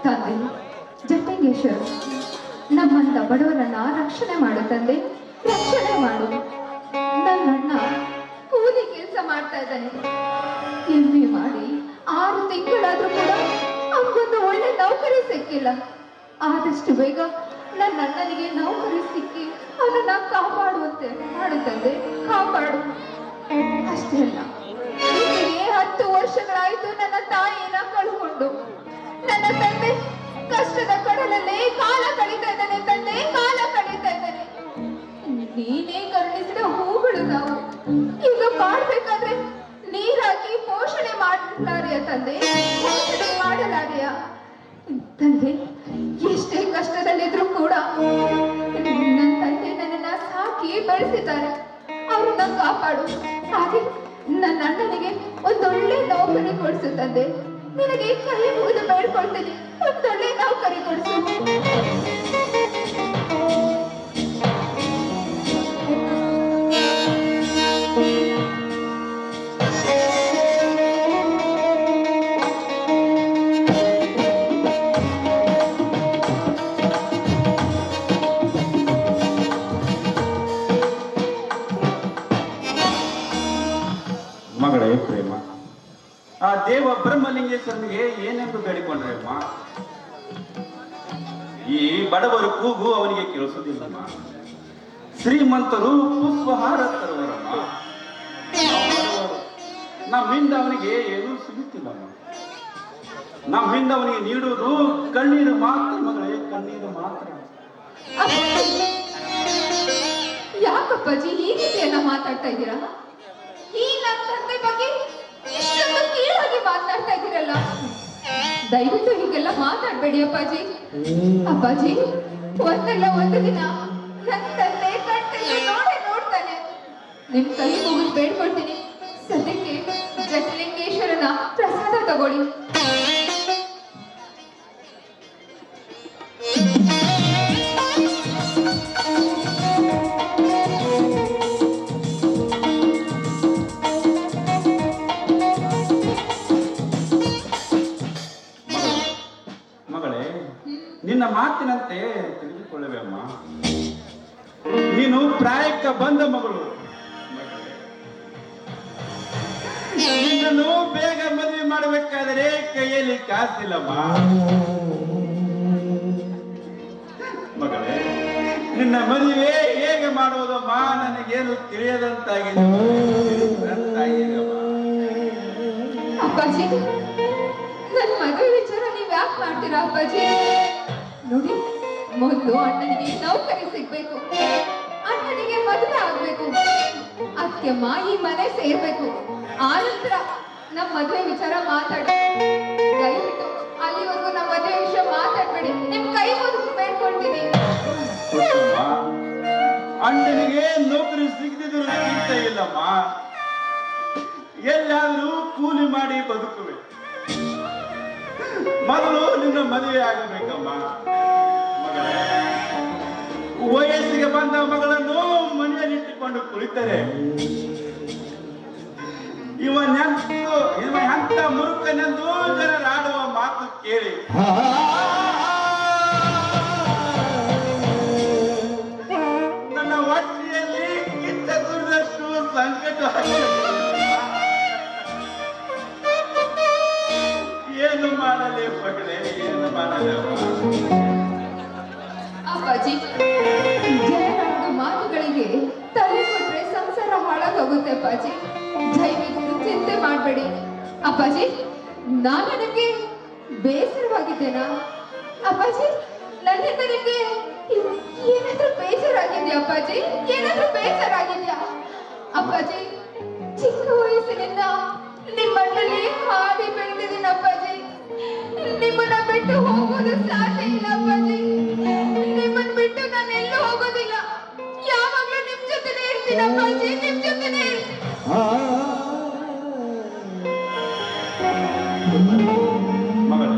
ತಂದೆ ಜಟ್ಟಂಗೇಶ್ವರ, ನಮ್ಮಂತ ಬಡವರನ್ನ ರಕ್ಷಣೆ ಮಾಡು ತಂದೆ, ರಕ್ಷಣೆ ಮಾಡು. ನನ್ನಣ್ಣ ಕೂಲಿ ಕೆಲಸ ಮಾಡ್ತಾ ಇದ್ದಾನೆ. MA ಮಾಡಿ 6 ತಿಂಗಳಾದ್ರೂ ಕೂಡ ಅವನಿಗೊಂದು ಒಳ್ಳೆ ನೌಕರಿ ಸಿಕ್ಕಿಲ್ಲ. ಆದಷ್ಟು ಬೇಗ ನನ್ನ ಅಣ್ಣನಿಗೆ ನೌಕರಿ ಸಿಕ್ಕಿ ಅವನನ್ನ ಕಾಪಾಡುವಂತೆ ಮಾಡು ತಂದೆ, ಕಾಪಾಡು. ಅಷ್ಟೇ ಅಲ್ಲ, ಈಚೆಗೆ 10 ವರ್ಷಗಳಾಯ್ತು ನನ್ನ ತಾಯಿಯನ್ನ ಕಳ್ಕೊಂಡು. ನನ್ನ ತಂದೆ ಕಷ್ಟದ ಕಡಲಲ್ಲೇ ಕಾಲ ಕಳೀತಾ ಇದ್ದಾನೆ ತಂದೆ, ಕಾಲ ಕಳೀತಾ ಇದ್ದಾನೆ. ನೀನೇ ಕರುಣಿಸಿದ ಹೂಗಳು ನಾವು. ಈಗ ಮಾಡ್ಬೇಕಾದ್ರೆ ನೀರಾಕಿ ಪೋಷಣೆ ಮಾಡಲಾರೆಯ ತಂದೆ, ಪೋಷಣೆ ಮಾಡಲಾರೆಯ ತಂದೆ. ಎಷ್ಟೇ ಕಷ್ಟದಲ್ಲಿದ್ರು ಕೂಡ ನನ್ನ ತಂದೆ ನನ್ನನ್ನ ಸಾಕಿ ಬೆಳೆಸಿದ್ದಾರೆ. ಅವ್ರನ್ನ ಕಾಪಾಡು. ಹಾಗೆ ನನ್ನ ಅಣ್ಣನಿಗೆ ಒಂದೊಳ್ಳೆ ನೌಕರಿ ಕೊಡಿಸು ತಂದೆ. ನಿನಗೆ ಕೈ ಮುಗಿದು ಬೇಡ್ಕೊಳ್ತೀನಿ, ಒಂದೊಳ್ಳೆ ನೌಕರಿ ಕೊಡಿಸು. ಮಗಳೇ ಪ್ರೇಮ, ಆ ದೇವ ಬ್ರಹ್ಮಲಿಂಗೇಶ್ವರನಿಗೆ ಏನೆಂದು ಬೇಡಿಕೊಂಡ್ರೆ ಅಮ್ಮ? ಈ ಬಡವರು ಕೂಗು ಅವನಿಗೆ ಕೇಳಿಸುವುದಿಲ್ಲಮ್ಮ. ಶ್ರೀಮಂತರು ಪುಷ್ಪಹಾರ ತರುವರಮ್ಮ. ನಮ್ಮಿಂದ ಅವನಿಗೆ ಏನೂ ಸಿಗುತ್ತಿಲ್ಲಮ್ಮ. ನಮ್ಮಿಂದ ಅವನಿಗೆ ನೀಡುವುದು ಕಣ್ಣೀರು ಮಾತ್ರ ಮಗಳೇ, ಕಣ್ಣೀರು ಮಾತ್ರ. ಯಾಕಪ್ಪಾಜಿ ಈ ರೀತಿಯೆಲ್ಲ ಮಾತಾಡ್ತಾ ಇದ್ದೀರಾ? ಈ ನನ್ನ ತಂದೆ ಬಗ್ಗೆ ಇಷ್ಟೊಂದು ಕೀಳಾಗಿ ಮಾತಾಡ್ತಾ ಇದ್ದೀರಲ್ಲ, ದಯವಿಟ್ಟು ಹೀಗೆಲ್ಲ ಮಾತಾಡ್ಬೇಡಿ ಅಪ್ಪಾಜಿ. ಅಪ್ಪಾಜಿ, ಒಂದಲ್ಲ ಒಂದು ದಿನ ನನ್ನ ತಂದೆ ಕಣ್ಣಲ್ಲಿ ನೋಡ್ತಾನೆ. ನಿಮ್ ಕೈ ಮುಗಿದು ಬೇಡ್ಕೊಳ್ತೀನಿ, ಸದ್ಯಕ್ಕೆ ಜಟಲಿಂಗೇಶ್ವರನ ಪ್ರಸಾದ ತಗೊಳ್ಳಿ. ನಿನ್ನ ಮಾತಿನಂತೆ ತಿಳಿದುಕೊಳ್ಳುವೆ ಅಮ್ಮ. ನೀನು ಪ್ರಾಯಕ್ಕೆ ಬಂದ ಮಗಳು. ನಿನ್ನನ್ನು ಬೇಗ ಮದುವೆ ಮಾಡಬೇಕಾದರೆ ಕೈಯಲ್ಲಿ ಕಾಸಿಲ್ಲಮ್ಮ. ಮಗಳೇ, ನಿನ್ನ ಮದುವೆ ಹೇಗೆ ಮಾಡುವುದಮ್ಮ ನನಗೇನು ತಿಳಿಯದಂತಾಗಿದೆ. ಅಪ್ಪಾಜಿ, ನನ್ನ ಮದುವೆ ವಿಚಾರ ನೀವ್ ಯಾಕೆ ಮಾಡ್ತೀರಾ ಅಪ್ಪಾಜಿ? ನೋಡಿ, ಮೊದಲು ಅಣ್ಣನಿಗೆ ನೌಕರಿ ಸಿಗ್ಬೇಕು, ಅಣ್ಣನಿಗೆ ಮದುವೆ ಆಗ್ಬೇಕು, ಅತ್ಯಮ್ಮ ಈ ಮನೆ ಸೇರ್ಬೇಕು. ಆನಂತರ ನಮ್ಮ ಮದುವೆ ವಿಚಾರ ಮಾತಾಡಿ. ದಯವಿಟ್ಟು ಅಲ್ಲಿವರೆಗೂ ನಮ್ಮ ಮದುವೆ ವಿಷಯ ಮಾತಾಡ್ಬೇಡಿ. ನಿಮ್ ಕೈ ಮುಗಿದು ಬೇಡ್ಕೊಳ್ತೀನಿ. ಅಣ್ಣನಿಗೆ ನೌಕರಿ ಸಿಗದಿದ್ರು ಚಿಂತೆ ಇಲ್ಲಮ್ಮ. ಎಲ್ಲಾದ್ರೂ ಕೂಲಿ ಮಾಡಿ ಬದುಕುವೆ. ಮೊದಲು ನಿನ್ನ ಮದುವೆ ಆಗಬೇಕಮ್ಮ. ಮಗಳೇ, ವಯಸ್ಸಿಗೆ ಬಂದ ಮಗಳನ್ನು ಮನೆಯಲ್ಲಿಟ್ಟುಕೊಂಡು ಕುಳಿತರೆ ಇವ ಎಂತ ಮುರುಕನೆಂದು ಜನರಾಡುವ ಮಾತು ಕೇಳಿ ನನ್ನ ಹೊಟ್ಟೆಯಲ್ಲಿ ಕಿತ್ತ ಸುರಿದಷ್ಟು ಸಂಕಟ. ಏನು ಮಾಡಲಿ ಮಗಳೇ, ಏನು ಮಾಡಲಿ ಅಪ್ಪಾಜಿ? ಜನರ ಮಾತುಗಳಿಗೆ ತಲೆ ಕೊಟ್ರೆ ಸಂಸಾರ ಹಾಳಾಗೋಗುತ್ತೆ ಅಪ್ಪಾಜಿ. ದಯವಿಟ್ಟು ಚಿಂತೆ ಮಾಡಬೇಡಿ ಅಪ್ಪಾಜಿ. ನಾನು ನಿಮಗೆ ಬೇಸರವಾಗಿದ್ದೇನಾ ಅಪ್ಪಾಜಿ? ನನ್ನಿಂದ ನಿಮಗೆ ಏನಾದ್ರೂ ಬೇಜಾರಾಗಿದ್ಯಾ ಅಪ್ಪಾಜಿ? ಏನಾದ್ರೂ ಬೇಜಾರಾಗಿದ್ಯಾ ಅಪ್ಪಾಜಿ? ಚಿಕ್ಕ ವಯಸ್ಸಿನಿಂದ ನಿಮ್ಮಣ್ಣಲ್ಲಿ ಹಾಡಿ ಬೆಳೆದಿದ್ದೀನಿ ಅಪ್ಪಾಜಿ. ನಿಮ್ಮನ್ನ ಬಿಟ್ಟು ಹೋಗೋದು ಸಾಧ್ಯ ಇಲ್ಲ ಅಪ್ಪಾಜಿ. ನಿಮ್ಮನ್ನ ಬಿಟ್ಟು ನಾನು ಎಲ್ಲೂ ಹೋಗೋದಿಲ್ಲ. ಯಾವಾಗ್ಲೂ ನಿಮ್ ಜೊತೆನೇ ಇರ್ತೀನಿ ಅಪ್ಪಾಜಿ, ನಿಮ್ ಜೊತೆನೇ ಇರ್ತೀನಿ. ಮಗಳು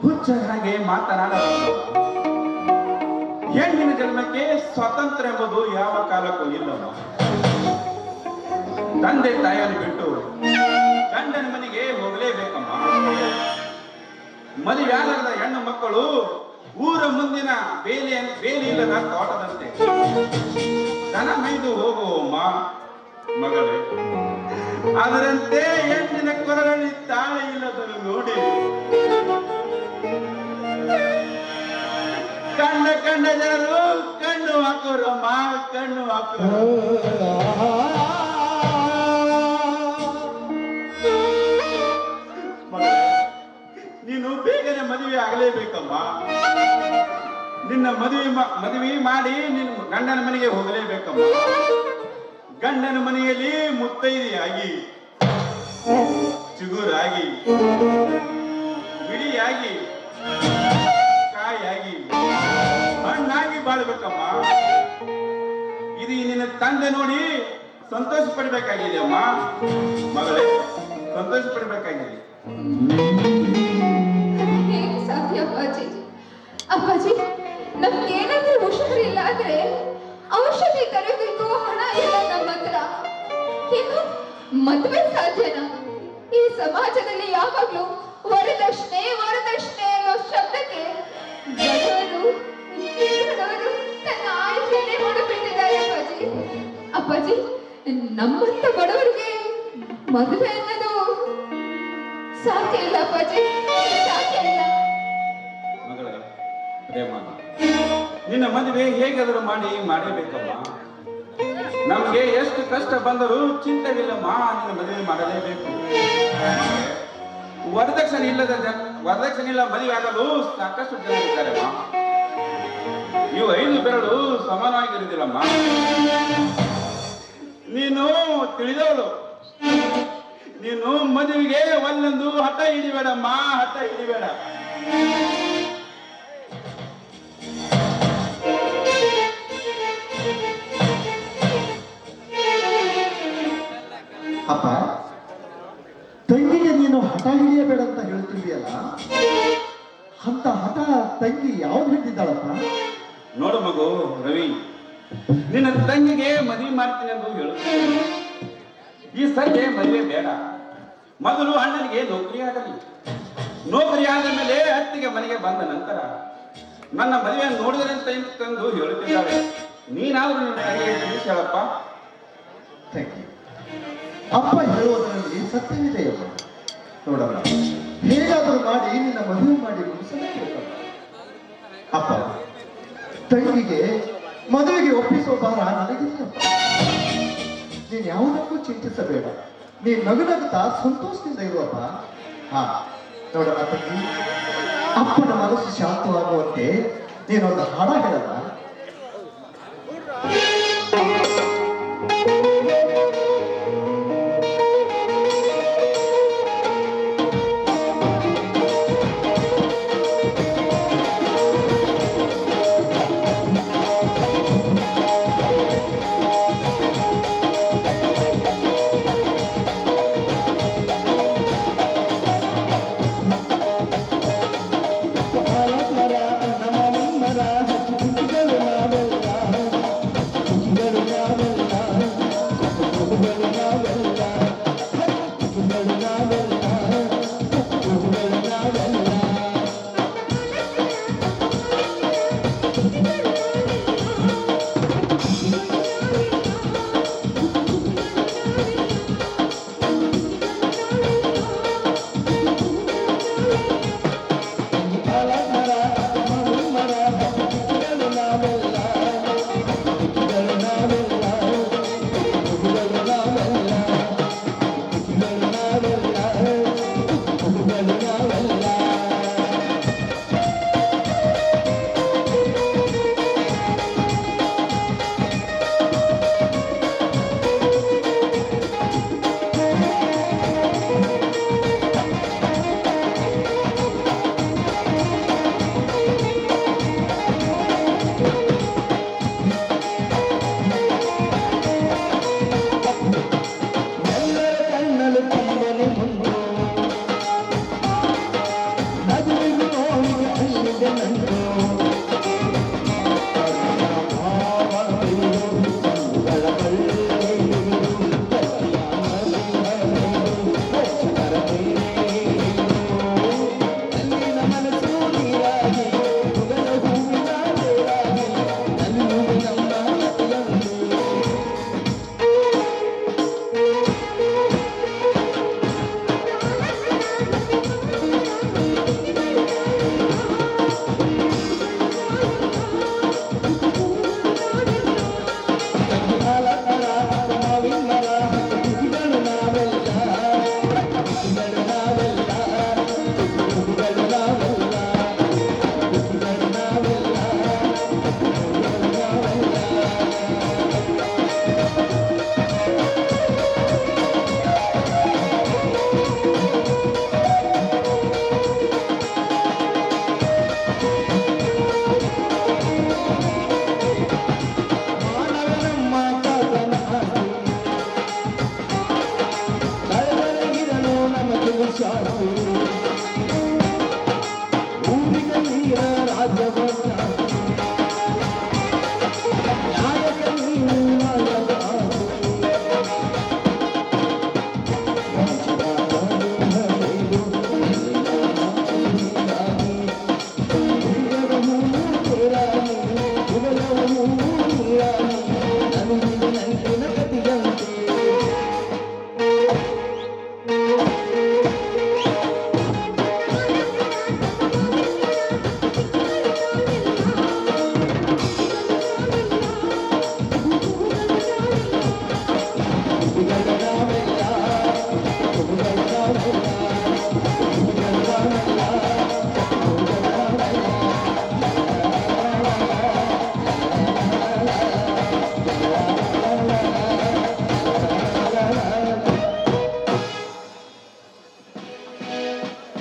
ಹುಚ್ಚ ಹಾಗೆ ಮಾತನಾಡಬಹುದು. ಹೆಣ್ಣಿನ ಜನ್ಮಕ್ಕೆ ಸ್ವಾತಂತ್ರ್ಯ ಎಂಬುದು ಯಾವ ಕಾಲಕ್ಕೂ ಇಲ್ಲಮ್ಮ. ತಂದೆ ತಾಯಿಯನ್ನು ಬಿಟ್ಟು ಗಂಡನ ಮನೆಗೆ ಹೋಗಲೇಬೇಕಮ್ಮ. ಮದುವೆಯಾಗದ ಹೆಣ್ಣು ಮಕ್ಕಳು ಊರ ಮುಂದಿನ ಬೇಲಿ ಇಲ್ಲದ ತೋಟದಂತೆ ದನ ಮೈದು ಹೋಗುವ ಮಗಳೇ. ಅದರಂತೆ ಹೆಣ್ಣಿನ ಕೊರಳಲ್ಲಿ ತಾಳೆ ಇಲ್ಲದನ್ನು ನೋಡಿ ಕಂಡ ಜನರು ಕಣ್ಣು ಹಾಕೋರಮ್ಮ, ಕಣ್ಣು ಹಾಕೋರು. ನೀನು ಬೇಗನೆ ಮದುವೆ ಆಗಲೇಬೇಕಮ್ಮ. ನಿನ್ನ ಮದುವೆ ಮಾಡಿ ನಿನ್ನ ಗಂಡನ ಮನೆಗೆ ಹೋಗಲೇಬೇಕಮ್ಮ. ಗಂಡನ ಮನೆಯಲ್ಲಿ ಮುತ್ತೈದೆಯಾಗಿ, ಚಿಗುರಾಗಿ, ಬಿಡಿಯಾಗಿ, ಕಾಯಾಗಿ, ಹಣ್ಣಾಗಿ ಬಾಳ್ಬೇಕಮ್ಮ. ಇದು ನಿನ್ನ ತಂದೆ ನೋಡಿ ಸಂತೋಷ ಪಡ್ಬೇಕಾಗಿದೆ ಅಮ್ಮ. ಮಗಳೇ, ಸಂತೋಷ ಪಡ್ಬೇಕಾಗಿದೆ. ಹೇಗೆ ಸಾಧ್ಯ ಅಪ್ಪಾಜಿ? ಅಪ್ಪಾಜಿ, ನಮ್ಗೇನಾದ್ರೂ ಹುಷಾರಿಲ್ಲ ಆದ್ರೆ ಔಷಧಿ ತರಬೇಕು, ಹಣ ಇಲ್ಲ ನಮ್ಮ ಹತ್ರ. ಏನು ಮದುವೆ ಸಾಧ್ಯನಾ? ಈ ಸಮಾಜದಲ್ಲಿ ಯಾವಾಗ್ಲೂ ವರದಕ್ಷಿಣೆ ವರದಕ್ಷಿಣೆ ಅನ್ನೋ ಶಬ್ದಕ್ಕೆ ಬಡವರು ಬಡವರು ತನ್ನ ಆಯ್ಕೆಯನ್ನೇ ಮಾಡಿಬಿಟ್ಟಿದ್ದಾರೆ ಅಪ್ಪಾಜಿ. ಅಪ್ಪಾಜಿ, ನಮ್ಮಂತ ಬಡವರಿಗೆ ಮದುವೆ ಅನ್ನೋದು ಸಾಧ್ಯ ಇಲ್ಲ ಅಪ್ಪಾಜಿ, ಸಾಧ್ಯ ಇಲ್ಲ. ಮಗಳೇ ಪ್ರೇಮ, ನಿನ್ನ ಮದುವೆ ಹೇಗಾದರೂ ಮಾಡಲೇಬೇಕಮ್ಮ. ನಮ್ಗೆ ಎಷ್ಟು ಕಷ್ಟ ಬಂದರೂ ಚಿಂತೆವಿಲ್ಲಮ್ಮ, ನಿನ್ನ ಮದುವೆ ಮಾಡಲೇಬೇಕು. ವರದಕ್ಷಿಣೆ ಇಲ್ಲ ಮದುವೆ ಆಗಲು ಸಾಕಷ್ಟು ಜನ ಇದ್ದಾರಮ್ಮ. ಇವು 5 ಬೆರಳು ಸಮಾನವಾಗಿರುವುದಿಲ್ಲಮ್ಮ. ನೀನು ತಿಳಿದವಳು. ನೀನು ಮದುವೆಗೆ ಒಂದೊಂದು ಹಠ ಹಿಡಿಬೇಡಮ್ಮ, ಹಠ ಹಿಡಿಬೇಡ. ಅಪ್ಪ, ತಂಗಿಗೆ ನೀನು ಹಠ ಹಿಡಿಯಬೇಡ ಅಂತ ಹೇಳ್ತಿದೆಯಲ್ಲ, ಅಂತ ಹಠ ತಂಗಿ ಯಾವ್ದು ಹಿಡಿದಿದ್ದಾಳಪ್ಪ? ನೋಡು ಮಗು ರವಿ, ನಿನ್ನ ತಂಗಿಗೆ ಮದುವೆ ಮಾಡ್ತೀನಿ ಎಂದು ಹೇಳುತ್ತೇನೆ. ಈ ಸಂಜೆ ಮದುವೆ ಬೇಡ. ಮೊದಲು ಅಣ್ಣನಿಗೆ ನೌಕರಿ ಆಗಲಿ. ನೌಕರಿ ಆದ ಮೇಲೆ ಅತ್ತಿಗೆ ಮನೆಗೆ ಬಂದ ನಂತರ ನನ್ನ ಮದುವೆ ನೋಡಿದರೆ ತಂದು ಹೇಳುತ್ತಿದ್ದಾಳೆ. ನೀನಾದ್ರೂ ನಿನ್ನ ತಂಗಿಗೆ ತಿಳಿಸಿ ಹೇಳಪ್ಪ. ತಂಗಿ, ಅಪ್ಪ ಹೇಳುವುದರಲ್ಲಿ ಸತ್ಯವಿದೆಯಪ್ಪ. ನೋಡಲ್ಲ, ಹೇಗಾದರೂ ಮಾಡಿ ನಿನ್ನ ಮದುವೆ ಮಾಡಿ ಮುಗಿಸಲೇಬೇಕಲ್ಲ. ಅಪ್ಪ, ತಂಗಿಗೆ ಮದುವೆಗೆ ಒಪ್ಪಿಸುವ ಭಾರ ನನಗಿದೆಯಪ್ಪ. ನೀನು ಯಾವುದಕ್ಕೂ ಚಿಂತಿಸಬೇಡ. ನೀನು ನಗುನಗುತ್ತಾ ಸಂತೋಷದಿಂದ ಇರುವಪ್ಪ. ಹಾ ನೋಡಲ್ಲ ತಂಗಿ, ಅಪ್ಪನ ಮನಸ್ಸು ಶಾಂತವಾಗುವಂತೆ ನೀನೊಂದು ಹಾಡ ಹೇಳಲ್ಲ.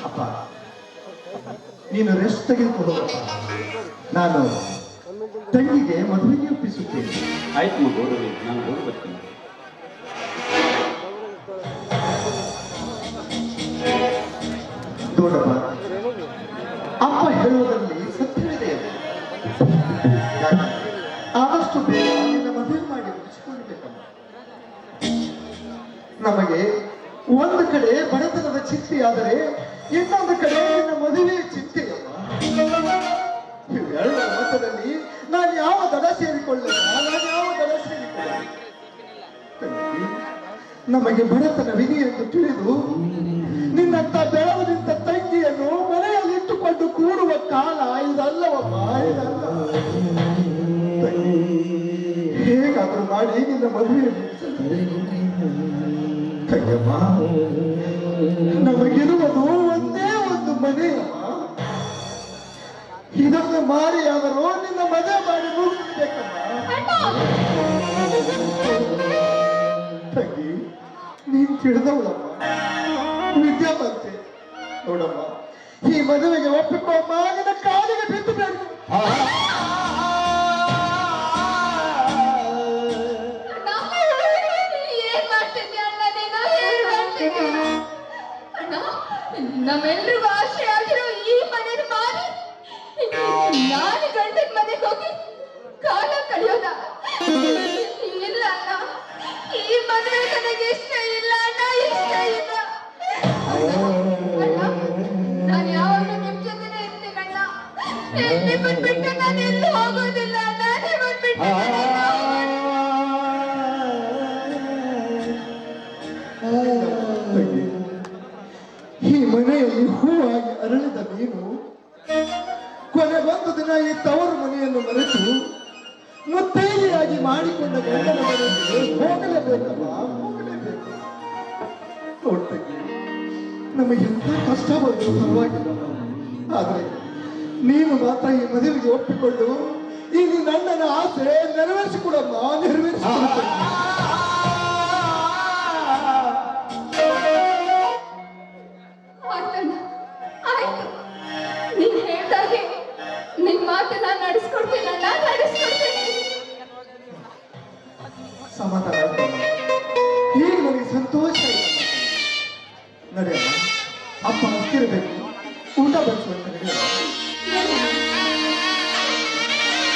ಅಪ್ಪ ನೀನು ರೆಸ್ಟ್ ತೆಗೆದುಕೊಂಡು ಹೋಗಪ್ಪ. ನಾನು ತಂಗಿಗೆ ಮದುವೆಗೆ ಒಪ್ಪಿಸುತ್ತೇನೆ. ಆಯ್ತು ಮಗು ರವಿ, ನಾನು ಹೋಗಿ ಬರ್ತೀನಿ. ನೋಡಪ್ಪ, ಅಪ್ಪ ಹೇಳುವುದರಲ್ಲಿ ಸತ್ಯವಿದೆ. ಯಾಕಂದ್ರೆ ಆದಷ್ಟು ಬೇಗ ನಿನ್ನ ಮದುವೆ ಮಾಡಿ ಮುಗಿಸಿಕೊಳ್ಳಬೇಕಮ್ಮ. ನಮಗೆ ಒಂದು ಕಡೆ ಬಡತನದ ಚಿಂತೆ ಆದರೆ ಇನ್ನೊಂದು ಕಡೆ ನಿನ್ನ ಮದುವೆ ಚಿಂತೆಯಮ್ಮ. ಇವೆರಡರ ಮಧ್ಯದಲ್ಲಿ ನಾನು ಯಾವ ದಡ ಸೇರಿಕೊಳ್ಳಲ್ಲ, ನಾನು ಯಾವ ದಡ ಸೇರಿಕೊಳ್ಳಲ್ಲ. ತಂಗಿ, ನಮಗೆ ಬಡತನವಿದೆ ಎಂದು ತಿಳಿದು ನಿನ್ನಂತ ಬೆಳವನಿಂತ ತಂಗಿಯನ್ನು ಮನೆಯಲ್ಲಿ ಇಟ್ಟುಕೊಂಡು ಕೂಡುವ ಕಾಲ ಇದಲ್ಲವಮ್ಮ, ಇದಲ್ಲ. ಹೇಗಾದ್ರೂ ಮಾಡಿ ನಿನ್ನ ಮದುವೆ ತಂಗಮ್ಮ. ನಮಗಿರುವುದು ಒಂದೇ ಒಂದು ಮನೆಯಮ್ಮ. ಇದನ್ನು ಮಾರಿಯಾದರೂ ನಿನ್ನ ಮದುವೆ ಮಾಡಿ ಮುಗಿಸ್ಬೇಕಮ್ಮ. ತಂಗಿ, ನೀನ್ ತಿಳಿದವಳಮ್ಮ, ವಿದ್ಯಾವಂತೆ. ನೋಡಮ್ಮ, ಈ ಮದುವೆಗೆ ಒಪ್ಪಿಕೊಳ್ಳಮ್ಮ, ನಿನ್ನ ಕಾಲಿಗೆ ಬಿದ್ದು ಬೇಕು. ಏನ್ ಮಾಡ್ತಿದ್ಯಾ ಅಣ್ಣ ನೀನು? ಏನ್ ಮಾಡ್ತಿದ್ಯಾ ಅಣ್ಣ? ನಮ್ಮೆಲ್ರಿಗೂ ಆಸೆ ಆಗಿರೋ ಈ ಮನೆನ ಮಾರಿ ನಾನು ಗಂಡನ ಮನೆಗೆ ಹೋಗಿ ಕಾಲ ಕಳೆಯೋದ? ಇಲ್ಲ ಅಣ್ಣ, ಈ ಮದುವೆ ನನಗೆ ಇಷ್ಟ ಇಲ್ಲ ಅಣ್ಣ, ಇಷ್ಟ ಇಲ್ಲ. ಅಣ್ಣ, ನಾನು ಯಾವಾಗಲೂ ನಿಮ್ ಜೊತೆನೆ ಇರ್ತೀನಿ ಅಣ್ಣ. ನಿಮ್ಮನ್ ಬಿಟ್ಟು ನಾನು ಎಲ್ಲೂ ಹೋಗೋದಿಲ್ಲ ಅಣ್ಣ. ನಿಮ್ಮನ್ ಬಿಟ್ಟು ನಾನು ಎಲ್ಲೂ ಹೋಗೋದಿಲ್ಲ. ತಂಗಿ, ಈ ಮನೆಯಲ್ಲಿ ಹೂವಾಗಿ ಅರಳಿದ ನೀನು ಕೊನೆಗೊಂದು ದಿನ ಈ ತವರು ಮನೆಯನ್ನು ಮರೆತು ಮುತ್ತೈದೆಯಾಗಿ ಮಾಡಿಕೊಂಡ ಗಂಡನ ಮನೆಗೆ ಹೋಗಲೇಬೇಕಮ್ಮ, ಹೋಗಲೇಬೇಕು. ನೋಡ್ತಂಗಿ, ನಮಗೆ ಎಂತ ಕಷ್ಟ ಬಂದರೂ ಪರವಾಗಿಲ್ಲ, ಆದ್ರೆ ನೀನು ಮಾತ್ರ ಈ ಮದುವೆಗೆ ಒಪ್ಪಿಕೊಂಡು ಈ ನಿನ್ನ ಅಣ್ಣನ ಆಸೆ ನೆರವೇರಿಸಿಕೊಡಮ್ಮ, ನೆರವೇರಿಸಿಕೊಡು.